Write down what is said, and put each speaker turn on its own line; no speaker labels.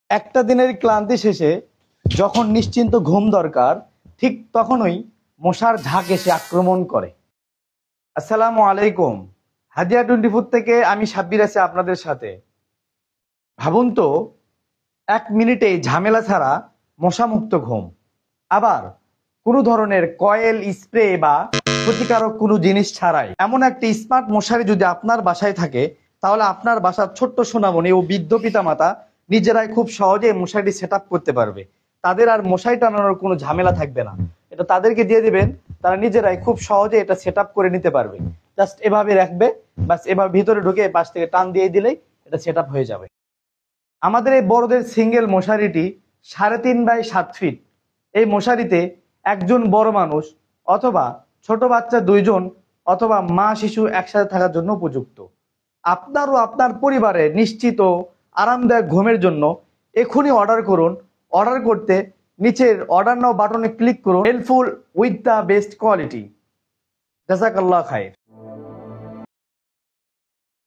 একটা দিনের ক্লান্তি শেষে যখন নিশ্চিন্ত ঘুম দরকার, ঠিক তখনই মশার ঝাঁক এসে আক্রমণ করে। আসসালামু আলাইকুম। হাদিয়া 24 থেকে আমি সাব্বির আছি আপনাদের সাথে। ভাবুন তো, 1 মিনিটে ঝামেলা ছাড়া মশামুক্ত ঘুম, আবার কোনো ধরনের কয়েল, স্প্রে বা ক্ষতিকারক কোনো জিনিস ছাড়াই এমন একটি স্মার্ট মশারি যদি আপনার বাসায় থাকে, তাহলে আপনার বাসার ছোট্ট সোনামণি ও বৃদ্ধ পিতামাতা নিজেরাই খুব সহজে মশারিটি সেট আপ করতে পারবে। তাদের আর মশারি টানানোর কোনো ঝামেলা থাকবে না। এটা তাদেরকে দিয়ে দিবেন, তারা নিজেরাই খুব সহজে এটা সেট আপ করে নিতে পারবে। জাস্ট এভাবে রাখবে, বাস এভাবে ভিতরে ঢুকে পাশ থেকে টান দিয়ে দিলেই এটা সেট আপ হয়ে যাবে। আমাদের এই বড়দের সিঙ্গেল মশারিটি 3.5 বাই 7 ফিট। এই মশারিতে একজন বড় মানুষ অথবা ছোট বাচ্চা 2 জন অথবা মা শিশু একসাথে থাকার জন্য উপযুক্ত। আপনার ও আপনার পরিবারের নিশ্চিত ও আরামদায়ক ঘুমের জন্য এখনই অর্ডার করুন। অর্ডার করতে নিচের অর্ডার নাও বাটনে ক্লিক করুন। Helpful with the best quality. জাযাকাল্লাহ খাইর।